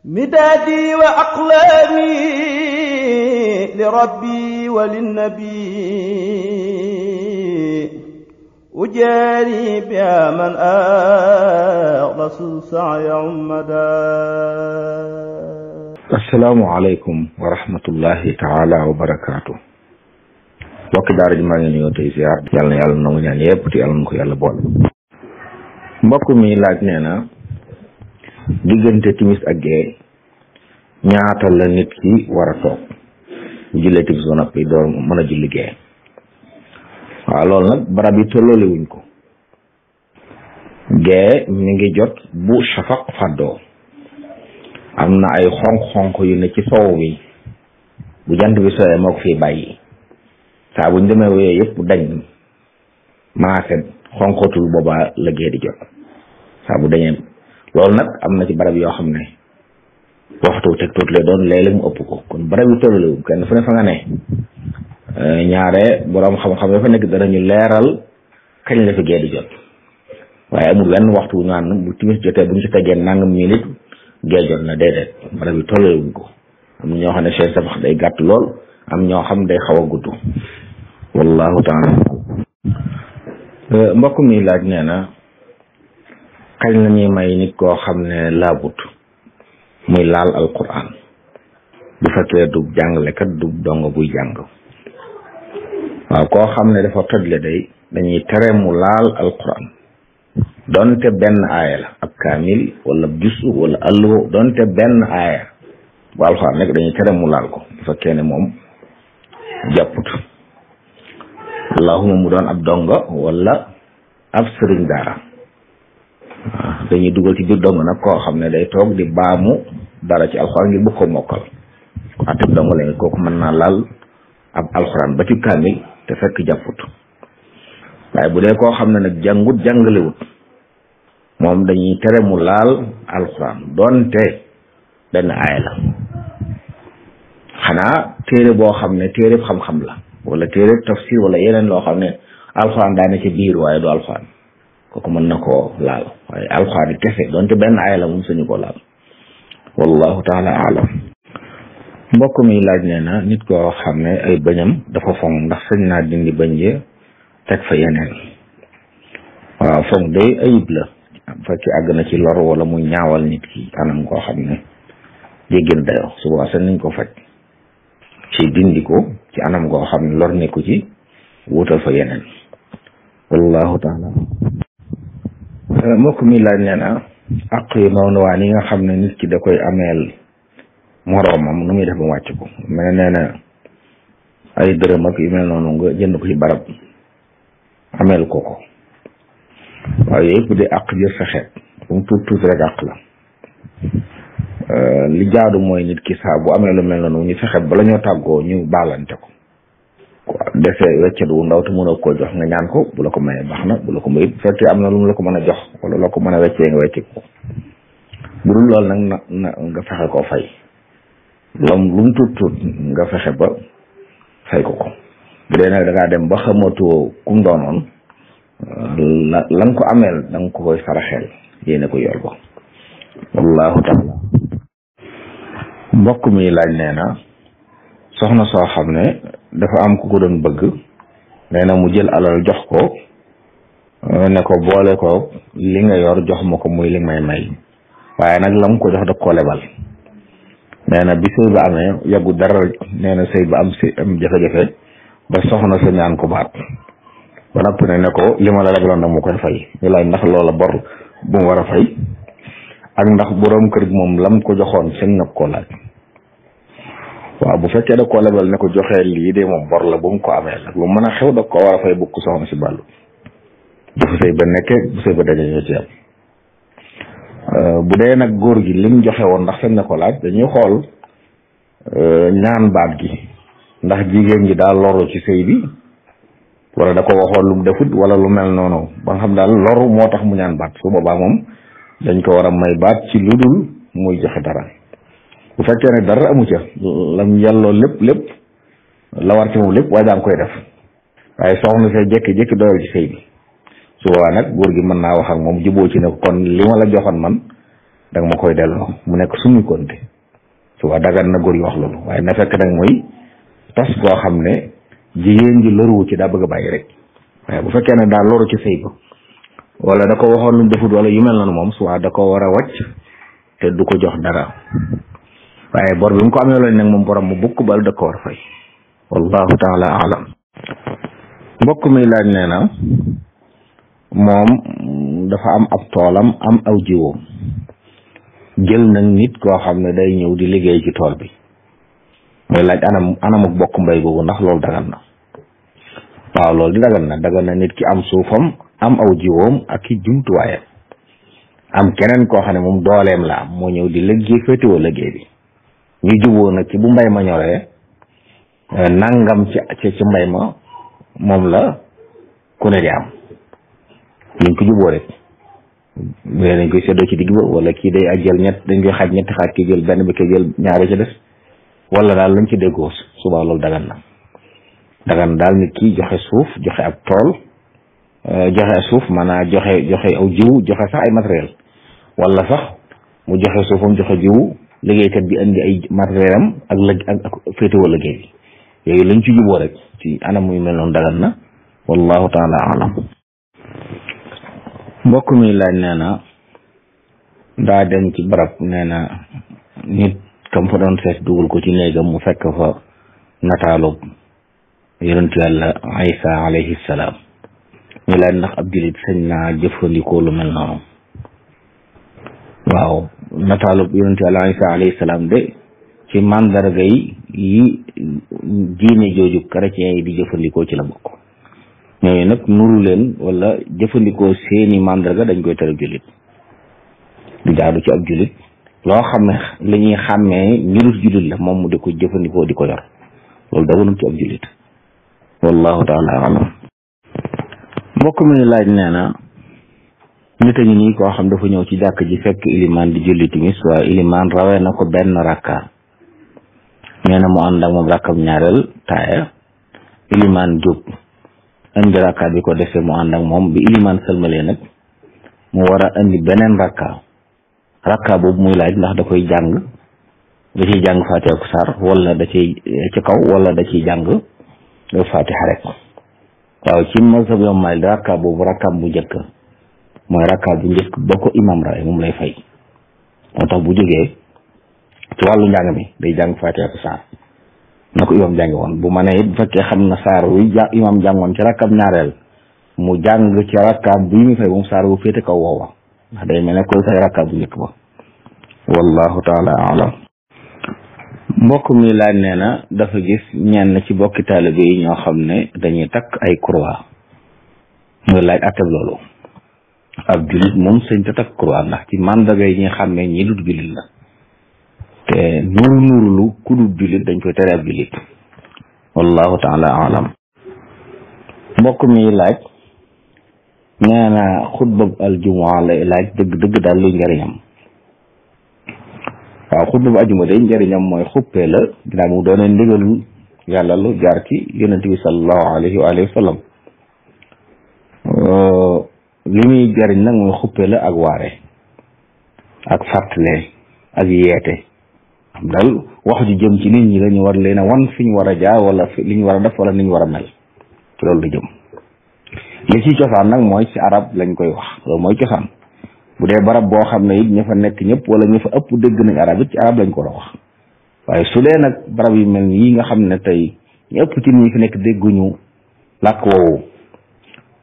مدادي وأقلامي لربي وللنبي أجاري بها من أخلص سعي عمدا. السلام عليكم ورحمة الله تعالى وبركاته. mbokk daara ji maa ngi nuyoo tey ziar yàlla na yàlla nangu ñaan yëpp te yàlla na ko yàlla boole. mbokk mi laaj nee na diggante timis ak gee ñaata la nit ki war a toog bu jullee timis ba noppi door mën a julli gee. waaw loolu nag barab yi tolloole wuñ ko. gee mi ngi jot bu shafaq fàddoo am na ay xonq-xonq yu ne ci sow mi bu jant bi sooyee moo ko fiy bàyyi saa buñ demee wéyee yëpp dañ maaset xonqatul boobaa la gee di jot saa bu dañee loolu nag am na ci barab yoo xam ne waxtu teg tuuti lay doon léeg-léeg mu ëpp ko kon barab yi tollulewu kenn fu ne fa nga ne ñaare boroom xam-xam dafa nekk danañu leeral kañ la fi gee di jot waaye amul wenn waxtu naan bu timis jotee bu ñu ci tegee nangam minute gee jot na déedéet barab yi tollulewuñ ko am na ñoo xam ne seen sabax day gàtt lool am ñoo xam day xaw a gudd wallahu taala. mbokk mi laaj nee na kañ la ñuy may nit koo xam ne laabut muy laal alquran bu fekkee du jàngalekat du dong buy jàng. waaw koo xam ne dafa tojle day dañuy tere mu laal alquran donte benn aaya la ab kaamil wala jusu wala alluwa donte benn aaya bu alquran nekk dañuy tere mu laal ko bu fekkee ne moom jàpput allahuma mu doon ab donga wala ab sëriñ daara. waaw dañuy dugal ci biir dong nag koo xam ne day toog di baamu dara ci alxuraan ngir bëgg ko mokkal ko ateb dong la kooku mën naa laal ab alxuraan ba ci kaamil te fekk jàpput. waaye bu dee koo xam ne nag jàngut jàngalewut moom dañuy tere mu laal alxuraan doonte benn aaya la xanaa téere boo xam ne téereb xam-xam la wala téereb tafsir wala yeneen loo xam ne alxuraan daa ne ci biir waaye du alxuraan kooku mën na koo laal waaye alxuraan yi kese doonte benn aaya la moom suñu ko laal wallahu taala alam. mbokk mi laaj nee na nit koo xam ne ay bëñam dafa foŋ ndax sañ naa dindi bëñ yi teg fa yeneen. waaw foŋ day ayib la bu fekkee àgg na ci lor wala muy ñaawal nit ki anam koo xam ne jéggin dayo su boobaa sañ nañ ko faj ci dindi ko ci anam koo xam ne lor nekku ci wutal fa yeneen wallahu taala. mbokk mi laaj nee na àq yu noonu waa ni nga xam ne nit ki da koy ameel moroomam nu muy def ba wàcc ko mais nee na ay dërëm ak yu mel noonu nga jënd ko ci barab ameel ko ko waaw yooyu yëpp di àq jër sa xeet bu mu tuut rek àq la. li jaadu mooy nit ki saa bu amee lu mel noonu ñu fexe bala ñoo tàggoo ñu baalante ko defee weccet wu ndaw te mënoo koo jox nga ñaan ko bu la ko mayee baax na bu la ko mayee bu fekkee am na lu mu la ko mën a jox wala la ko mën a weccee nga wecce ko bu dul loolu nag na nga fexe koo fay lu mu tuut nga fexe ba fay ko bu dee nag da ngaa dem ba xamatoo kum doonoon la nga ko ameel da nga ko koy saraxeel yéene ko yool ba wallahu taala. mbokk mi laaj nee na soxna soo xam ne dafa am ku ko doon bëgg nee na mu jël alal jox ko ne ko boole ko li nga yor jox ma ko muy li may may waaye nag la mu ko jox da koo lebal. nee na bi sëy ba amee yàggu dara nee na sëy ba am jafe-jafe ba soxna sa ñaan ko baat ba noppi ne ko li ma la lebaloon nag mu koy fay ñu laaj ndax loola bor bu mu war a fay ak ndax boroom kër gi moom lam ko joxoon seen nag koo laaj. waaw bu fekkee da koo lebal ne ko joxee lii de moom bor la bu mu ko amee nag lu mën a xew da ko war a fay bukk soxna si bàllu bu fa sëy ba nekkee bu sëy ba daje ñoo ci am. bu dee nag góor gi lim joxe woon ndax seen na ko laaj dañuy xool ñaan baat gi ndax jigéen ji daal loru ci sëy bi wala da ko waxoon lu mu defut wala lu mel noonu ba nga xam daal loru moo tax mu ñaan baat su boobaa moom dañ ko war a may baat ci lu dul muy joxe dara. bu fekkee ne dara amu ca lam yàlloo lépp la war ci moom lépp waaye daan koy def waaye soxna sa jékki-jékki doyal ci sëy bi su boobaa nag góor gi mën naa wax ak moom juboo ci ne kon li ma la joxoon man da nga ma koy delloo mu nekk suñu konte suba dagan na góor yi wax loolu waaye na fekk nag mooy tas goo xam ne jigéen ji loruwu ci daa bëgg a bàyyi rek waaye bu fekkee ne daa loru ci sëy ba wala da ko waxoon lu defut wala yu mel noonu moom suba da ko war a wàcc te du ko jox dara waaye bor bi mu ko amee loolu nag moom borom mu bukk bal da ko war a fay wallahu taala alam mbokk mi laaj nee na moom dafa am ab toolam am aw jiwoom jël nag nit koo xam ne day ñëw di liggéey ci tool bi mooy laaj anamuk bokk mbay boobu ndax loolu dagan na waaw loolu di dagan na nit ki am suufam am aw jiwoom ak i jumtuwaayam am keneen koo xam ne moom dooleem la am moo ñëw di liggéey féetewoo liggéey bi ñu juboo nag ci bu mbay ma ñoree nangam ci mbay ma moom la ku ne di am ñu ko juboo rek mais dañ koy séddoo ci digg ba wala kii day ak jël dañ koy xaaj ñetti xaaj ki jël benn bi ki jël ñaari ci des wala daal lañ ci déggoo suba loolu dagan daal nit ki joxe suuf joxe ab tool joxe suuf maanaam joxe aw jiwu joxe sax ay matériel wala sax mu joxe suufam joxe jiwu liggéeykat bi indi ay matériel am ak féetewoo liggéey bi yooyu lañ ci juboo rek ci anam muy mel noonu dagan na wallahu taala alam mbokk mi laaj nee na daa dem ci barab nee na nit kam fa doon seet dugal ko ci néegam mu fekk fa nataalub yonentu yàlla Isa alayhi salaam ñu laaj ndax ab jullit sañ naa jëfandikoo lu mel noonu waaw nataalub yonentu yàlla Isa alayhi salaam de ci mandarga yi diine jooju chrétien yi di jëfandikoo ci la bokk ñooñu nag nuru leen wala jëfandikoo seeni mandarga dañ koy tere jullit du jaadu ci ab jullit loo xam ne li ñuy xàmmee nirut jullit la moom mu di ko jëfandikoo di ko yor loolu daganul ci ab jullit wallahu taala alam mbokk mi laaj nee na nit a ngi nii koo xam dafa ñëw ci jàkk ji fekk ilimaan di julli timis waaye ilimaan rawee na ko benn rakka nee na mu ànd ak moom rakkam ñaareel taaya ilimaan jóg indi rakka bi ko defee mu ànd ak moom bi ilimaan sëlmalee nag mu war a indi beneen rakka boobu muy laaj ndax da koy jàng da ciy jàng fatiha ku saar wala da ciy ci kaw wala da ciy jàng fatiha rek waaw ci mazhab Imam Maalik rakka boobu rakkaam bu njëkk mooy rakka bu njëkk ba ko imam rawee moom lay fay moo tax bu jógee ci wàllu njàng mi day jàng fatiha ku saar na ko imam jàngi woon bu ma ne it bu fekkee xam na saar wi imam jàngoon ci rakkam ñaareel mu jàng ci rakkaam bu muy fay moom saar bu féete kaw woowa ndax day mel ne koy fay rakkaam bu njëkk ba wallahu taala alam mbokk mi laaj nee na dafa gis ñenn ci bokki taalibe yi ñoo xam ne dañuy takk ay croix muy laaj atteb loolu ab jullit moom sëñ te takk croix ndax ci mandarga yi ñuy xàmmee ñi dut jullit la te nuurulu ku dut jullit dañ koy tere ab jullit wallahu taala alam mbokk mi laaj nee na xutbab aljuma lay laaj dëgg daal luy njariñam waaw xutbab aljuma day njariñam mooy xuppee la ginnaaw mu doone ndigalul yàlla lu jaar ci yonent bi sallallahu alayhi wa sallam li muy jariñ nag mooy xuppee la ak waare ak fàttale ak yeete xam daal wax ju jëm ci nit ñi la ñu war leen a wan fi ñu war a jaar wala li ñu war a def wala ni ñu war a mel ci loolu la jëm li ci cosaan nag mooy ci arab lañ koy wax loolu mooy cosaan bu dee barab boo xam ne it ña fa nekk ñëpp wala ña fa ëpp dégg nañ arab it ci arab lañ ko war a wax waaye su dee nag barab yu mel yi nga xam ne tey ñu ëpp ci ñi fi nekk dégguñu làkk woowu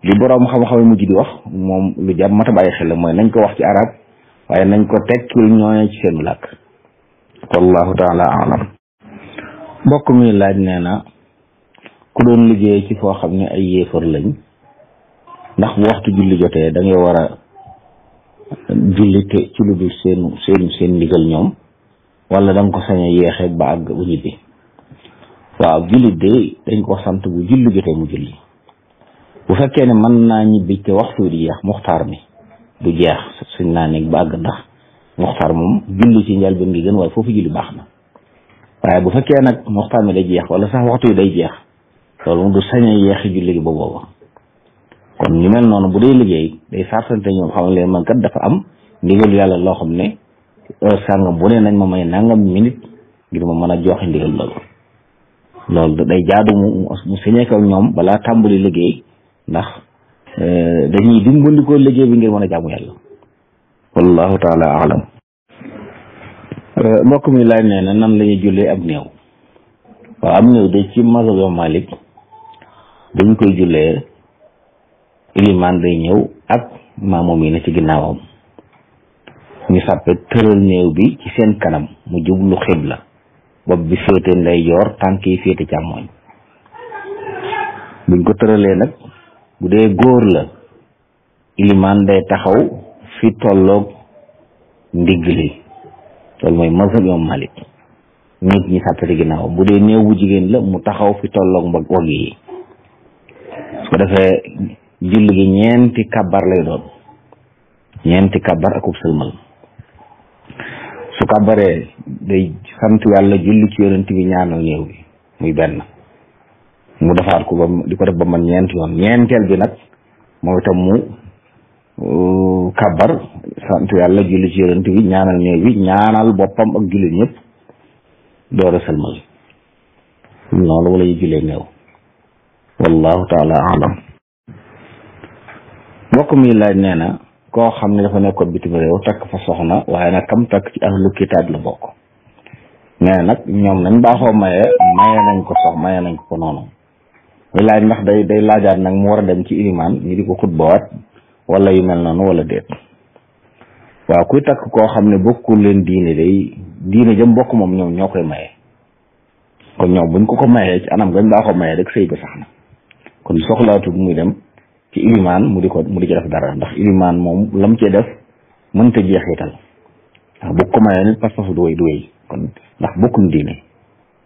li boroom xam-xam mujj di wax moom lu jar mat a bàyyi xel mooy nañ ko wax ci arab waaye nañ ko tekkil ñooñu ci seenu làkk wallahu taala alam mbokk mi laaj nee na ku doon liggéey ci foo xam ne ay yéefar lañ ndax bu waxtu julli jotee da ngay war a julli te ci lu dul seen ndigal ñoom wala da nga ko sañ a yeexe ba àgg bu ñibbi waaw julli de dañ ko sant bu julli jotee mu julli bu fekkee ne mën naa ñibbi te waxtu di jeex muxtaar mi du jeex suñ naa nekk ba àgg ndax muxtaar moom julli ci njëlbéen gi gën waaye foofu julli baax na waaye bu fekkee nag muxtaar mi day jeex wala sax waxtu yi day jeex loolu moom du sañ a yeexi julli gi ba booba kon ñu mel noonu bu dee liggéey day sarsante ñoom xam leen man kat dafa am ndigal yàlla loo xam ne sàngam bu ne nañ ma may nangam minute ngir ma mën a joxe ndigal loolu day jaadu mu signé ak ñoom balaa tàmbali liggéey ndax dañuy dimbandikoo liggéey bi ngir mën a jaamu yàlla wallahu taala alam mbokk mi laaj nee na nan la ñuy jullee ab néew waaw am néew de ci mazhab Imam Malik dañ koy jullee ilimaan day ñëw ak maamoom yi ne ci ginnaawam ñu sàppe tëral néew bi ci seen kanam mu jublu xibla bopp bi féete ndeyjoor tànk yi féete càmmooñ buñ ko tëralee nag bu dee góor la ilimaan day taxaw fi tolloog ndigg li loolu mooy mazhab Imam Malik nit ñi sàppe ci ginnaaw bu dee néew bu jigéen la mu taxaw fi tolloog mbagg wagg yi su ko defee julli gi ñeenti kabar lay doon ñeenti kabar akub sëlmal su kabaree day sant yàlla julli ci yonent bi ñaanal néew bi muy benn mu defaat ko ba di ko def ba man ñeenti yoon ñeenteel bi nag moom itam mu kabar sant yàlla julli ci yonent bi ñaanal néew bi ñaanal boppam ak julli ñëpp door a sëlmal noonu wala ñu jullee néew wallahu taala alam mbokk mi laaj nee na koo xam ne dafa nekkoon bitim réew takk fa soxna waaye nag kam takk ci ahlu kitaab la bokk nee na nag ñoom nañ baaxoo maye nañ ko noonu muy laaj ndax day laajaat nag mu war a dem ci ilimaan ñu di ko xutbawaat wala yu mel noonu wala déet waaw kuy takk koo xam ne bokkul leen diine jëm bokk moom ñoom ñoo koy maye kon ñoom buñ ko mayee ci anam gañ baaxoo maye rek sëy ba sax na kon soxlaatu bu muy dem ci ilimaan mu di ci def dara ndax ilimaan moom lam cee def mënta jeexital ndax bu ko mayee nit pas-pas du wéy kon ndax bokkuñ diine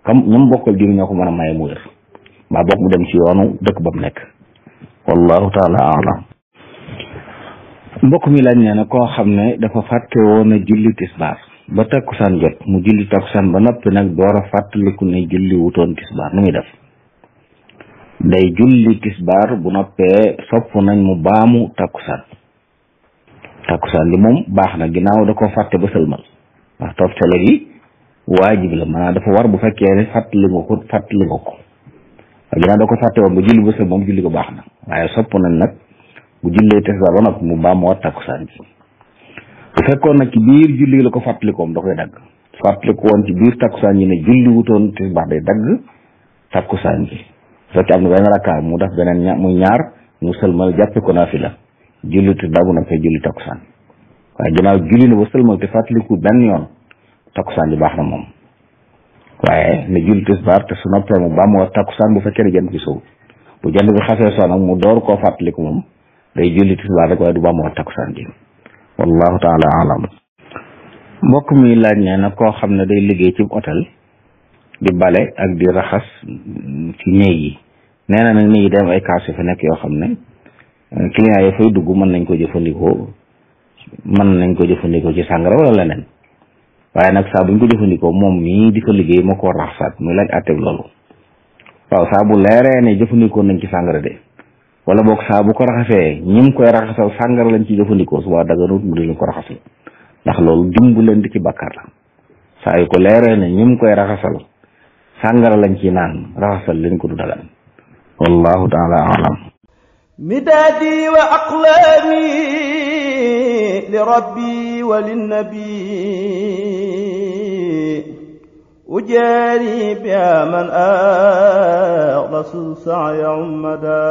comme ñoom bokkal diine ñoo ko mën a maye mu wér mbaa bokk mu dem ci yoonu dëkk ba mu nekk wallahu taala alam mbokk mi laaj nee na koo xam ne dafa fàtte woon a julli tisbaar ba takkusaan jot mu julli takkusaan ba noppi nag door a fàttaliku ne julli wutoon tisbaar nu muy def day julli tisbaar bu noppee sopp nañ mu baamu takkusaan li moom baax na ginnaaw da ko fàtte ba sëlmal ndax toftale gi waajib la maanaam dafa war bu fekkee ne fàttali nga ko waaye ginnaaw da ko fàtte woon ba julli ba sëlmal moom julli ko baax na waaye sopp nañ nag bu jullee tisbaar ba noppi mu baamuwaat takkusaan bi bu fekkoon nag ci biir julli la ko fàttalikoom da koy dagg fàttaliku woon ci biir takkusaan yi ne julli wutoon tisbaar day dagg takkusaan bi su fekkee am na benn rakkaa mu def beneen muy ñaar mu sëlmal jàppe ko naafila julli tisbaar bu noppee julli takkusaan waaye ginnaaw julli na ba sëlmal te fàttaliku benn yoon takkusaan bi baax na moom waaye ne julli tisbaar te su noppee mu baamuwaat takkusaan bu fekkee ne jant bi sow bu jant bi xasee soo nag mu door koo fàttaliku moom day julli tisbaar rek waaye du baamuwaat takkusaan bi wallahu taala alam mbokk mi laaj nee na koo xam ne day liggéey ci hôtel di bale ak di raxas ci néeg yi nee na nag néeg yi dem ay kaas yu fa nekk yoo xam ne client yi fay dugg mën nañ ko jëfandikoo ci sàngara wala leneen waaye nag saa buñ ko jëfandikoo moom mii di ko liggéey moo ko raxasaat muy laaj àtteeg loolu waaw saa bu leeree ne jëfandikoo nañ ci sàngara de wala boog saa bu ko raxasee ñim koy raxasal sàngara lañ ci jëfandikoo su waa daganut mu di ko raxasal ndax loolu dimbu leen di ci bàkkaar la saa yu ko leeree ne ñim koy raxasal sàngara lañ ci naan raxasal leen ko du dagan wallahu taala alam midaadi wa aqlaami li rabbi wa linnabi ujaari biha man rasul saaya ummada